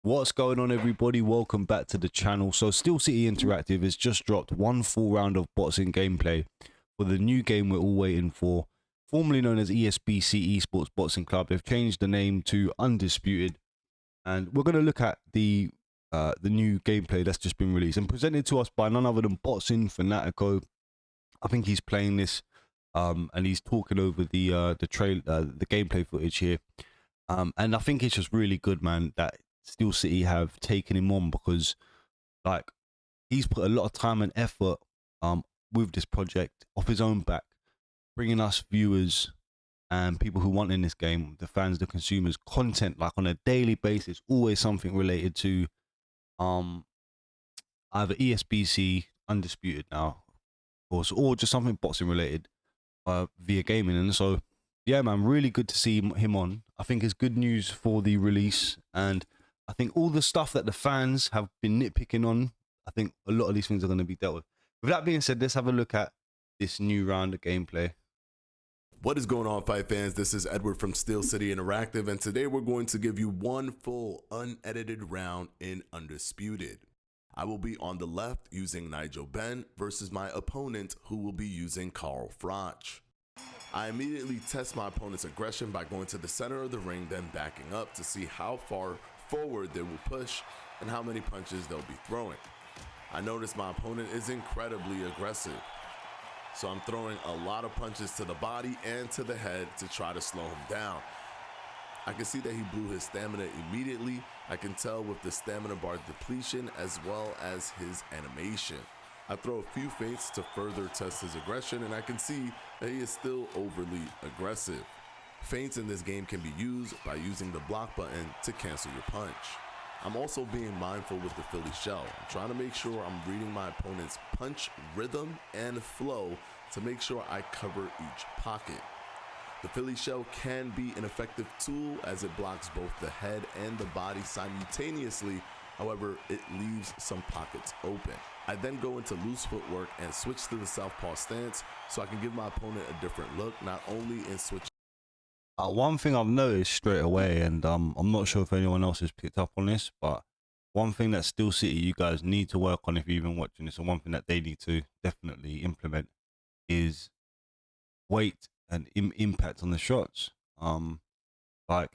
What's going on, everybody? Welcome back to the channel. So Steel City Interactive has just dropped one full round of boxing gameplay for the new game we're all waiting for, formerly known as Esbc Esports Boxing Club. They've changed the name to Undisputed, and we're going to look at the new gameplay that's just been released and presented to us by none other than Boxing Fanatico. I think he's playing this and he's talking over the gameplay footage here, and I think it's just really good, man, that Steel City have taken him on, because like he's put a lot of time and effort with this project off his own back, bringing us viewers and people who want in this game, the fans, the consumers, content like on a daily basis, always something related to either ESBC, Undisputed now, of course, or just something boxing related via gaming. And so yeah, man, really good to see him on. I think it's good news for the release, and I think all the stuff that the fans have been nitpicking on, I think a lot of these things are going to be dealt with. With that being said, let's have a look at this new round of gameplay. What is going on, fight fans? This is Edward from Steel City Interactive, and today we're going to give you one full unedited round in Undisputed. I will be on the left using Nigel Benn versus my opponent, who will be using Carl Froch. I immediately test my opponent's aggression by going to the center of the ring, then backing up to see how far forward they will push and how many punches they'll be throwing. I notice my opponent is incredibly aggressive, so I'm throwing a lot of punches to the body and to the head to try to slow him down. I can see that he blew his stamina immediately. I can tell with the stamina bar depletion as well as his animation. I throw a few feints to further test his aggression, and I can see that he is still overly aggressive. Feints in this game can be used by using the block button to cancel your punch. I'm also being mindful with the Philly shell. I'm trying to make sure I'm reading my opponent's punch rhythm and flow to make sure I cover each pocket. The Philly shell can be an effective tool as it blocks both the head and the body simultaneously. However, it leaves some pockets open. I then go into loose footwork and switch to the southpaw stance so I can give my opponent a different look, not only in switching. One thing I've noticed straight away, and I'm not sure if anyone else has picked up on this, but one thing that Steel City you guys need to work on if you're even watching this, and one thing that they need to definitely implement, is weight and impact on the shots. Like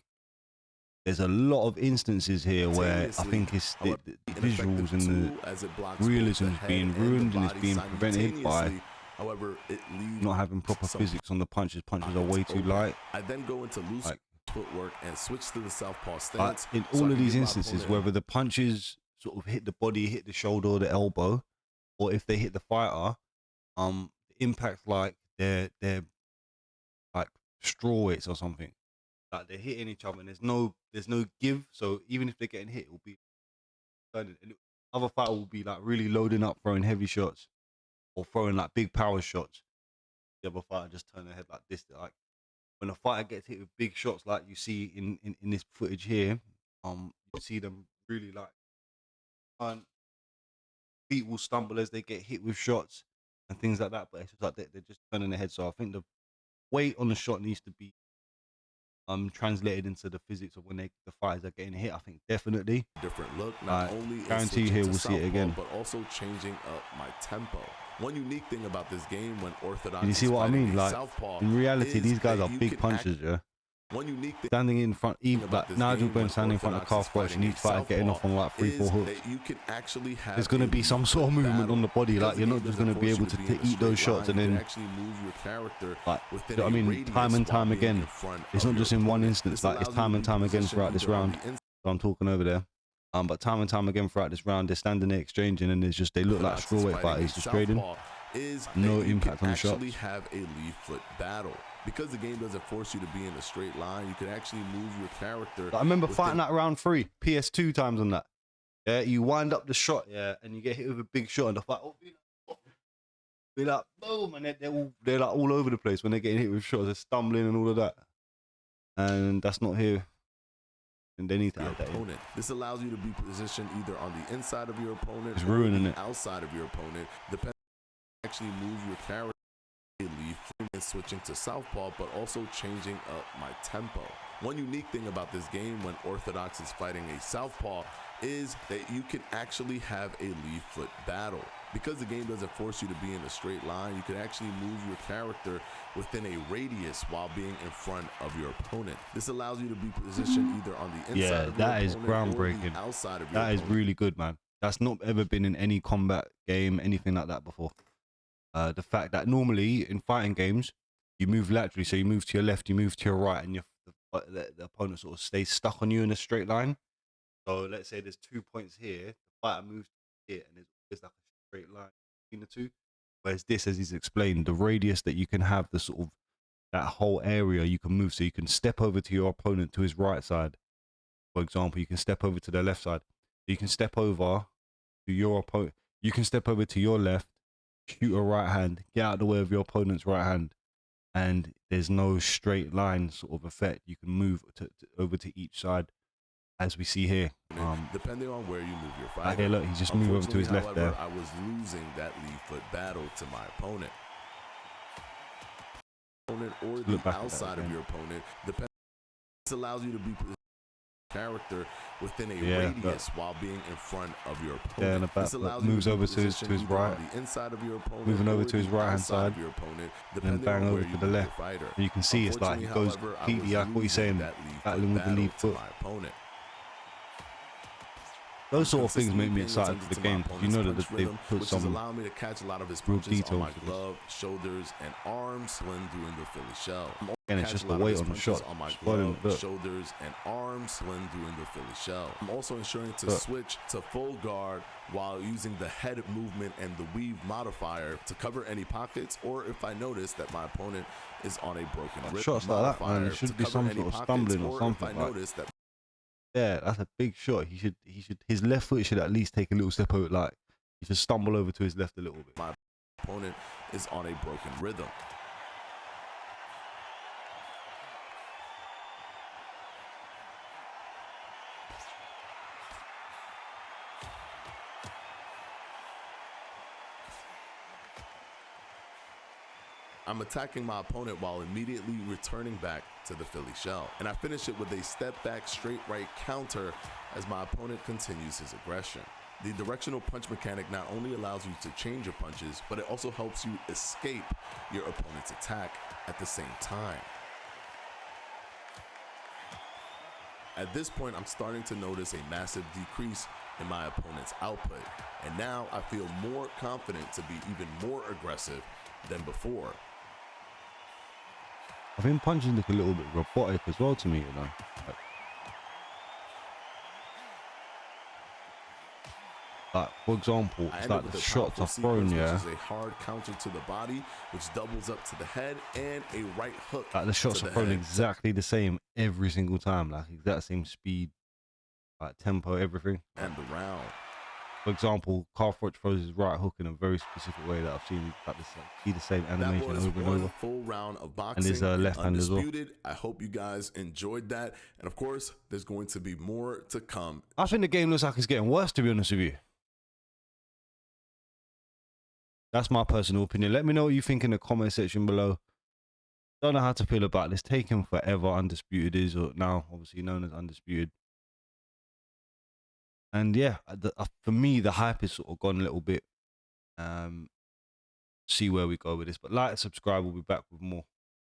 there's a lot of instances here where I think it's the visuals and the realism is being ruined and it's being prevented by not having proper physics on the punches. Punches are way too light. I then go into loose footwork and switch to the southpaw stance. In all of these instances, whether the punches sort of hit the body, hit the shoulder or the elbow, or if they hit the fighter, the impact like they're like straw weights or something. Like they're hitting each other and there's no give. So even if they're getting hit, it will be and the other fighter will be like really loading up, throwing heavy shots or throwing like big power shots. The other fighter just turn their head like this. Like when a fighter gets hit with big shots, like you see in this footage here, you see them really like feet will stumble as they get hit with shots and things like that. But it's just like they're just turning their head. So I think the weight on the shot needs to be translated into the physics of when the fighters are getting hit. I think definitely different look, not only guarantee you here we'll see it again, but also changing up my tempo. One unique thing about this game when orthodox, you see what I mean? Like in reality, these guys are big punchers, yeah. One unique thing standing in front, even like Nigel Benn standing in front of Carl Froch and each fighter getting off on like 3-4 hooks. You can actually have there's going to be some sort of movement on the body. Like you're not just going to be able to eat those shots and then actually move your character. Like, you know what I mean? Time and time again. It's not just in one instance. Like it's time and time again throughout this round. So I'm talking over there. But time and time again throughout this round, they're standing there exchanging, and it's just they look like strawweight fighters just trading. No impact on the shots. Actually have a lead foot battle. Because the game doesn't force you to be in a straight line, you can actually move your character. I remember fighting that round 3, PS2 times on that. Yeah, you wind up the shot, yeah, and you get hit with a big shot, and the fight, be like, boom, and they're like all over the place when they're getting hit with shots, they're stumbling and all of that. And that's not here. And they need to add that in. This allows you to be positioned either on the inside of your opponent or the outside of your opponent, depending on how you actually move your character. switching to southpaw, but also changing up my tempo. One unique thing about this game when Orthodox is fighting a southpaw is that you can actually have a leaf foot battle. Because the game doesn't force you to be in a straight line, you can actually move your character within a radius while being in front of your opponent. This allows you to be positioned either on the inside of your that is opponent or groundbreaking. the outside of your That is opponent. really good, man. That's not ever been in any combat game, anything like that before. The fact that normally in fighting games, you move laterally, so you move to your left, you move to your right, and the opponent sort of stays stuck on you in a straight line. So let's say there's 2 points here, the fighter moves here, and there's like a straight line between the two. Whereas this, as he's explained, the radius that you can have, the sort of that whole area you can move, so you can step over to your opponent to his right side. For example, you can step over to their left side. You can step over to your opponent. You can step over to your left, shoot a right hand, get out of the way of your opponent's right hand, and there's no straight line sort of effect. You can move over to each side, as we see here. Depending on where you move your fighter. Here, look, he just moved over to his left there. I was losing that lead foot battle to my opponent. Or the outside of your opponent. This allows you to be character within a radius while being in front of your opponent. This allows moves over to his right, the inside of your opponent, moving over to his right hand side, of your opponent, and then bang over to the left. And you can see it's like he goes completely like what he's saying, battling with the lead foot. Those sort of things make me excited for the game, because you know that they've put some allowing me to catch a lot of his real punches detail on my to this. glove, shoulders, and arms when doing the Philly shell. And it's just the weight on the shot. On my glove, shoulders, and arms when doing the Philly shell. I'm also ensuring to switch to full guard while using the head movement and the weave modifier to cover any pockets, or if I notice that my opponent is on a broken rib. Shots like that, man, it should be some sort of stumbling or something. If I notice that yeah, that's a big shot. He should his left foot should at least take a little step over, like he should stumble over to his left a little bit. My opponent is on a broken rhythm. I'm attacking my opponent while immediately returning back to the Philly shell. And I finish it with a step back straight right counter as my opponent continues his aggression. The directional punch mechanic not only allows you to change your punches, but it also helps you escape your opponent's attack at the same time. At this point, I'm starting to notice a massive decrease in my opponent's output. And now I feel more confident to be even more aggressive than before. I think punches look a little bit robotic as well to me, you know. Like for example, it's like the shots are thrown, which is a hard counter to the body, which doubles up to the head, and a right hook. Like the shots are thrown exactly the same every single time, like exact same speed, like tempo, everything. And the round. For example, Carthage throws his right hook in a very specific way that I've seen like this, be the same animation over and over. Full round of boxing. And his left hand as well. I hope you guys enjoyed that. And of course, there's going to be more to come. I think the game looks like it's getting worse, to be honest with you. That's my personal opinion. Let me know what you think in the comment section below. Don't know how to feel about this. Taking forever. Undisputed is, or now obviously known as Undisputed. And yeah, for me, the hype is sort of gone a little bit. See where we go with this. But like, subscribe. We'll be back with more.